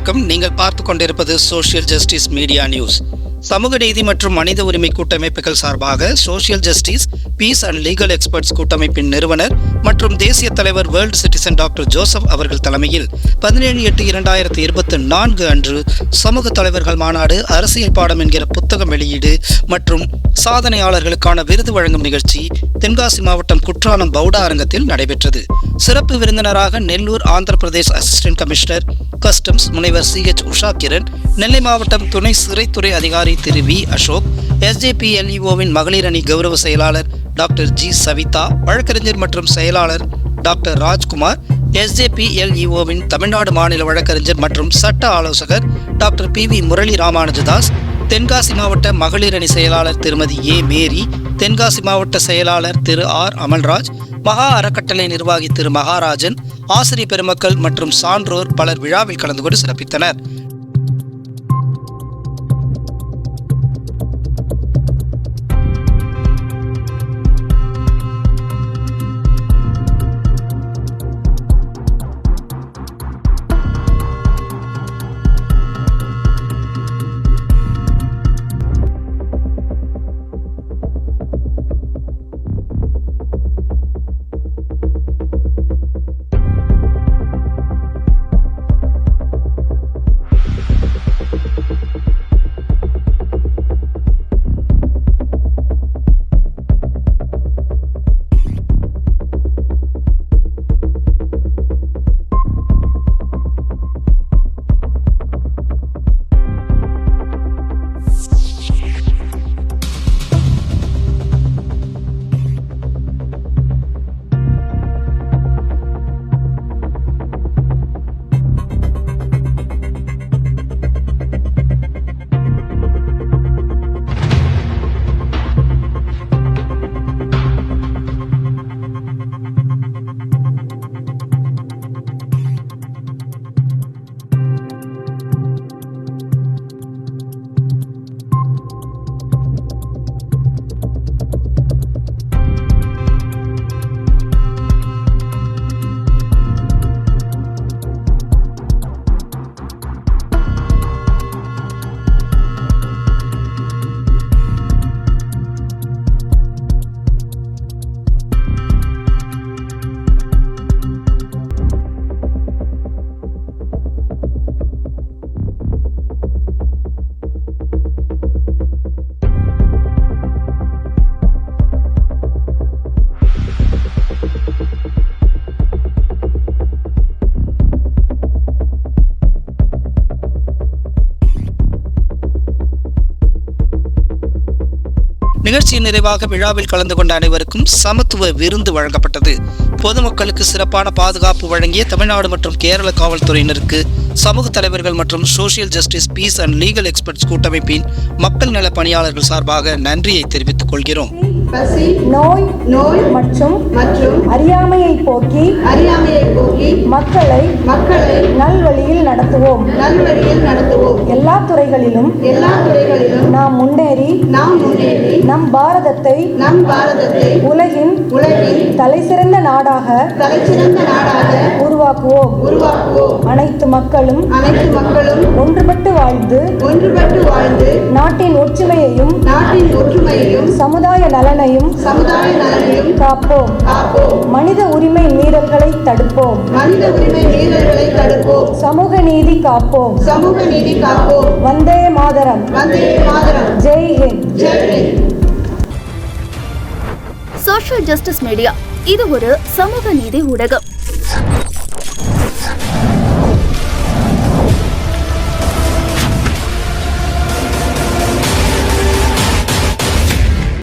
வணக்கம். நீங்கள் பார்த்து கொண்டிருப்பது சோஷியல் ஜஸ்டிஸ் மீடியா நியூஸ். சமூக நீதி மற்றும் மனித உரிமை கூட்டமைப்புகள் சார்பாக social justice peace and legal experts கூட்டமைப்பின் நிறுவனர் மற்றும் தேசிய தலைவர் வேர்ல்ட் சிட்டிசன் டாக்டர் ஜோசப் அவர்கள் தலைமையில் 17/8/2024 அன்று சமூக தலைவர்கள் மாநாடு, அரசியல் பாடம் என்கிற புத்தகம் வெளியீடு மற்றும் சாதனையாளர்களுக்கான விருது வழங்கும் நிகழ்ச்சி தென்காசி மாவட்டம் குற்றாலம் பவுடா அரங்கத்தில் நடைபெற்றது. சிறப்பு விருந்தினராக Nellore Andhra Pradesh assistant commissioner customs முனைவர் CH உஷா கிரண், நெல்லை மாவட்டம் துணை சிறைத்துறை அதிகாரி திரு V அசோக், SJPLEOவின் மகளிர் அணி கௌரவ செயலாளர் டாக்டர் G சவிதா, வழக்கறிஞர் மற்றும் செயலாளர் டாக்டர் ராஜ்குமார், SJPLEOவின் தமிழ்நாடு மாநில வழக்கறிஞர் மற்றும் சட்ட ஆலோசகர் டாக்டர் PV முரளி ராமானுஜதாஸ், தென்காசி மாவட்ட மகளிர் அணி செயலாளர் திருமதி A மேரி, தென்காசி மாவட்ட செயலாளர் திரு R அமல்ராஜ், மகா அறக்கட்டளை நிர்வாகி திரு மகாராஜன், ஆசிரியர் பெருமக்கள் மற்றும் சான்றோர் பலர் விழாவில் கலந்து கொண்டு சிறப்பித்தனர். நிகழ்ச்சியின் நிறைவாக விழாவில் கலந்து கொண்ட அனைவருக்கும் சமத்துவ விருந்து வழங்கப்பட்டது. பொதுமக்களுக்கு சிறப்பான பாதுகாப்பு வழங்கிய தமிழ்நாடு மற்றும் கேரள காவல்துறையினருக்கு சமூக தலைவர்கள் மற்றும் social justice peace and legal experts கூட்டமைப்பின் மக்கள் நல பணியாளர்கள் சார்பாக நன்றியை தெரிவித்துக் கொள்கிறோம். பசி, நோய் மற்றும் அறியாமையை போக்கி மக்களை நல்வழியில் நடத்துவோம். எல்லா துறைகளிலும் நாம் முன்னேறி நம் பாரதத்தை உலகின் தலைசிறந்த நாடாக உருவாக்குவோம். அனைத்து மக்களும் ஒன்றுபட்டு வாழ்ந்து நாட்டின் ஒற்றுமையையும் சமுதாய நலனையும் காப்போம். மனித உரிமை மீறல்களை தடுப்போம். சமூக நீதி காப்போம். வந்தே மாதரம். ஜெய் ஹிந்த். சோஷியல் ஜஸ்டிஸ் மீடியா இது ஒரு சமூக நீதி ஊடகம்.